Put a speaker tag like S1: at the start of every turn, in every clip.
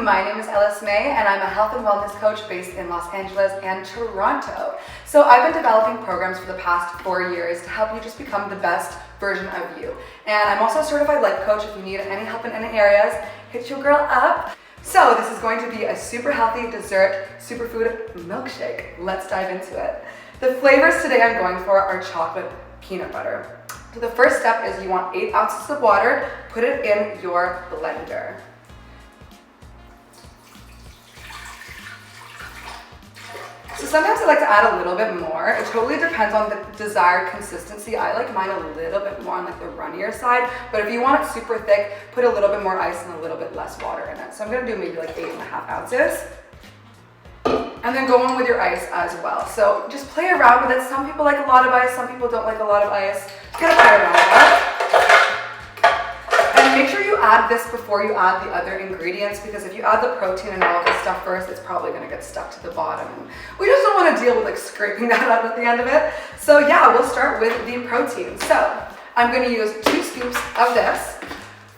S1: my name is Ellis and I'm a health and wellness coach based in Los Angeles and Toronto. So I've been developing programs for the past 4 years to help you just become the best version of you. And I'm also a certified life coach. If you need any help in any areas, hit your girl up. So this is going to be a super healthy dessert superfood milkshake. Let's dive into it. The flavors today I'm going for are chocolate peanut butter. So the first step is you want 8 ounces of water, put it in your blender. So sometimes I like to add a little bit more. It totally depends on the desired consistency. I like mine a little bit more on like the runnier side, but if you want it super thick, put a little bit more ice and a little bit less water in it. So I'm gonna do maybe like 8.5 ounces. And then go on with your ice as well. So just play around with it. Some people like a lot of ice, some people don't like a lot of ice. Just gotta play around with that. And make sure you add this before you add the other ingredients, because if you add the protein and all of this stuff first, it's probably gonna get stuck to the bottom. We just don't wanna deal with like scraping that out at the end of it. So yeah, we'll start with the protein. So I'm gonna use 2 scoops of this.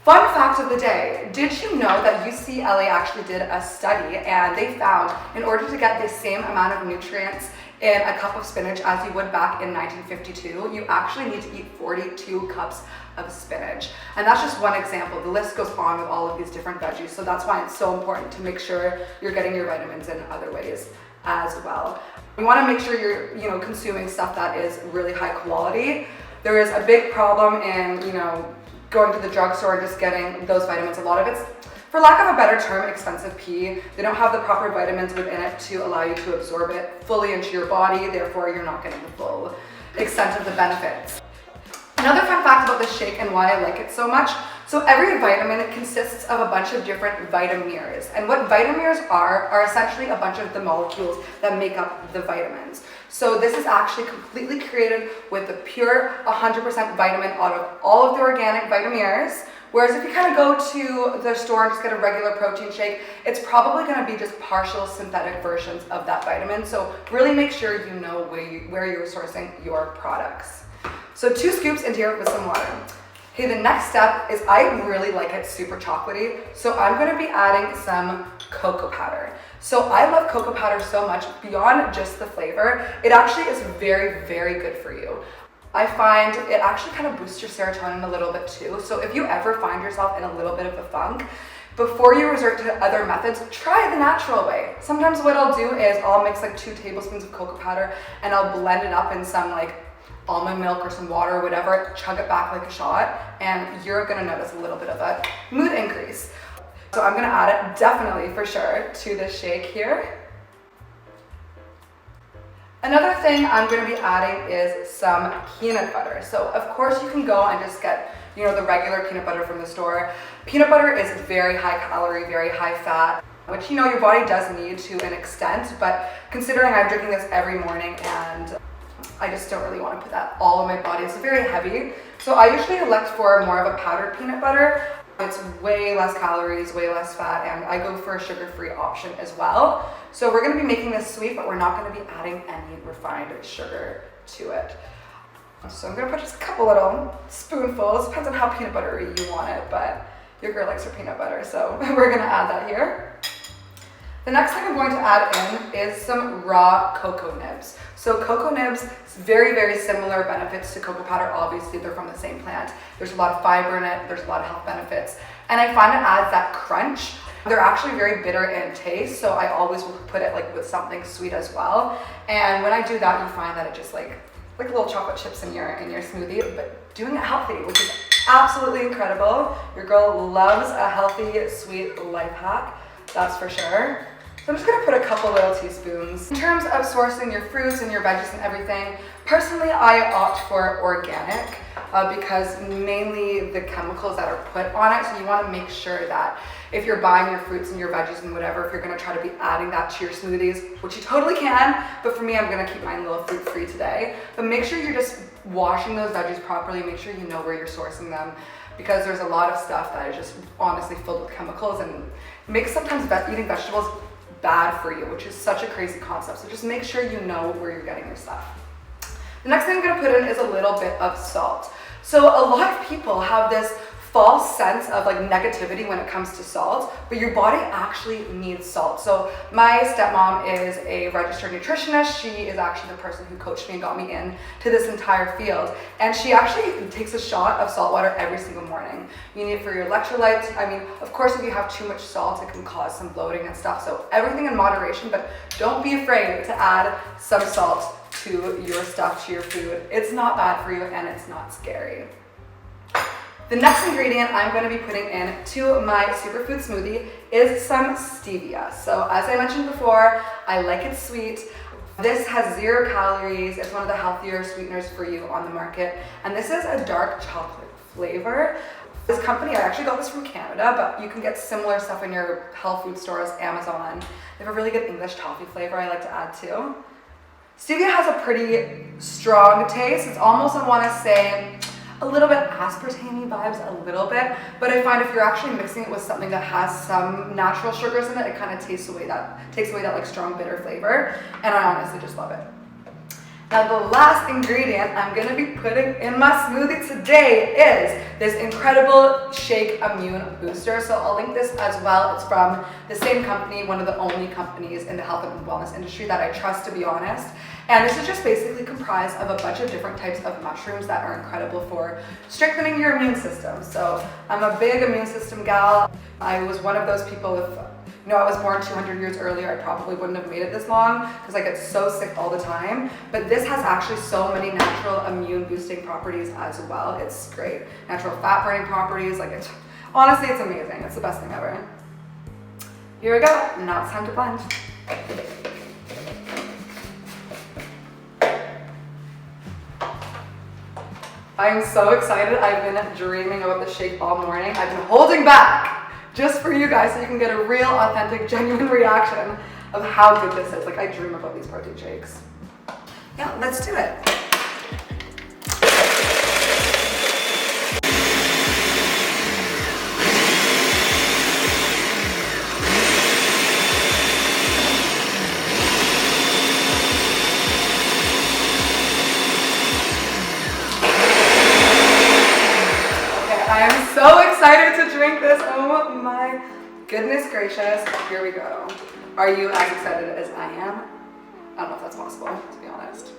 S1: Fun fact of the day, did you know that UCLA actually did a study and they found in order to get the same amount of nutrients in a cup of spinach as you would back in 1952, you actually need to eat 42 cups of spinach. And that's just one example. The list goes on with all of these different veggies. So that's why it's so important to make sure you're getting your vitamins in other ways as well. You want to make sure you're, consuming stuff that is really high quality. There is a big problem in, going to the drugstore and just getting those vitamins. A lot of it's, for lack of a better term, expensive pea. They don't have the proper vitamins within it to allow you to absorb it fully into your body. Therefore, you're not getting the full extent of the benefits. Another fun fact about this shake and why I like it so much. So every vitamin consists of a bunch of different vitamins. And what vitamins are essentially a bunch of the molecules that make up the vitamins. So this is actually completely created with the pure 100% vitamin out of all of the organic vitamins. Whereas if you kind of go to the store and just get a regular protein shake, it's probably going to be just partial synthetic versions of that vitamin. So really make sure you know where you're sourcing your products. So 2 scoops into here with some water. Okay, the next step is I really like it super chocolatey, so I'm gonna be adding some cocoa powder. So I love cocoa powder so much, beyond just the flavor, it actually is very, very good for you. I find it actually kind of boosts your serotonin a little bit too. So if you ever find yourself in a little bit of a funk, before you resort to other methods, try the natural way. Sometimes what I'll do is I'll mix like 2 tablespoons of cocoa powder and I'll blend it up in some like almond milk or some water or whatever, chug it back like a shot, and you're gonna notice a little bit of a mood increase. So I'm gonna add it definitely for sure to this shake here. Another thing I'm gonna be adding is some peanut butter. So of course you can go and just get, the regular peanut butter from the store. Peanut butter is very high calorie, very high fat, which your body does need to an extent, but considering I'm drinking this every morning and I just don't really want to put that all in my body. It's very heavy. So I usually elect for more of a powdered peanut butter. It's way less calories, way less fat, and I go for a sugar-free option as well. So we're going to be making this sweet, but we're not going to be adding any refined sugar to it. So I'm going to put just a couple little spoonfuls. Depends on how peanut buttery you want it, but your girl likes her peanut butter, so we're going to add that here. The next thing I'm going to add in is some raw cocoa nibs. So cocoa nibs is very, very similar benefits to cocoa powder. Obviously, they're from the same plant. There's a lot of fiber in it. There's a lot of health benefits. And I find it adds that crunch. They're actually very bitter in taste, so I always will put it like with something sweet as well. And when I do that, you find that it just like little chocolate chips in your smoothie, but doing it healthy, which is absolutely incredible. Your girl loves a healthy, sweet life hack, that's for sure. So I'm just gonna put a couple little teaspoons. In terms of sourcing your fruits and your veggies and everything, personally I opt for organic because mainly the chemicals that are put on it, so you wanna make sure that if you're buying your fruits and your veggies and whatever, if you're gonna try to be adding that to your smoothies, which you totally can, but for me, I'm gonna keep mine a little fruit-free today. But make sure you're just washing those veggies properly, make sure you know where you're sourcing them, because there's a lot of stuff that is just honestly filled with chemicals and makes sometimes eating vegetables bad for you, which is such a crazy concept. So just make sure you know where you're getting your stuff. The next thing I'm gonna put in is a little bit of salt. So a lot of people have this false sense of like negativity when it comes to salt, but your body actually needs salt. So my stepmom is a registered nutritionist. She is actually the person who coached me and got me into this entire field. And she actually takes a shot of salt water every single morning. You need it for your electrolytes. I mean, of course, if you have too much salt, it can cause some bloating and stuff. So everything in moderation, but don't be afraid to add some salt to your stuff, to your food. It's not bad for you and it's not scary. The next ingredient I'm going to be putting into my superfood smoothie is some stevia. So as I mentioned before, I like it sweet. This has 0 calories. It's one of the healthier sweeteners for you on the market. And this is a dark chocolate flavor. This company, I actually got this from Canada, but you can get similar stuff in your health food stores, Amazon. They have a really good English toffee flavor I like to add too. Stevia has a pretty strong taste. It's almost, I want to say, a little bit aspartame vibes, a little bit, but I find if you're actually mixing it with something that has some natural sugars in it, it kind of takes away that like strong bitter flavor, and I honestly just love it. Now the last ingredient I'm going to be putting in my smoothie today is this incredible shake immune booster. So I'll link this as well. It's from the same company, one of the only companies in the health and wellness industry that I trust, to be honest. And this is just basically comprised of a bunch of different types of mushrooms that are incredible for strengthening your immune system. So I'm a big immune system gal. I was one of those people with, I was born 200 years earlier, I probably wouldn't have made it this long because I get so sick all the time. But this has actually so many natural immune boosting properties as well. It's great. Natural fat burning properties, honestly, it's amazing. It's the best thing ever. Here we go. Now it's time to blend. I'm so excited. I've been dreaming about the shake all morning. I've been holding back just for you guys so you can get a real, authentic, genuine reaction of how good this is. I dream about these protein shakes. Yeah, let's do it. So excited to drink this. Oh my goodness gracious. Here we go. Are you as excited as I am? I don't know if that's possible, to be honest.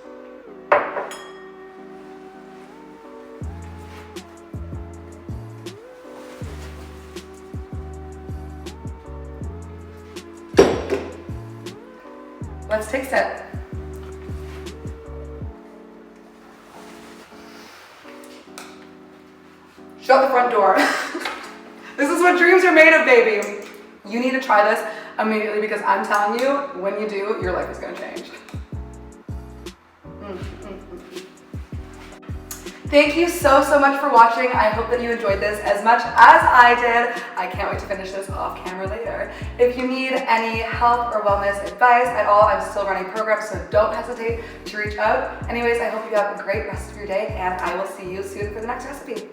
S1: Let's taste it. Shut the front door. This is what dreams are made of, baby. You need to try this immediately because I'm telling you, when you do, your life is gonna change. Thank you so much for watching. I hope that you enjoyed this as much as I did. I can't wait to finish this off camera later. If you need any health or wellness advice at all, I'm still running programs, so don't hesitate to reach out. Anyways, I hope you have a great rest of your day, and I will see you soon for the next recipe.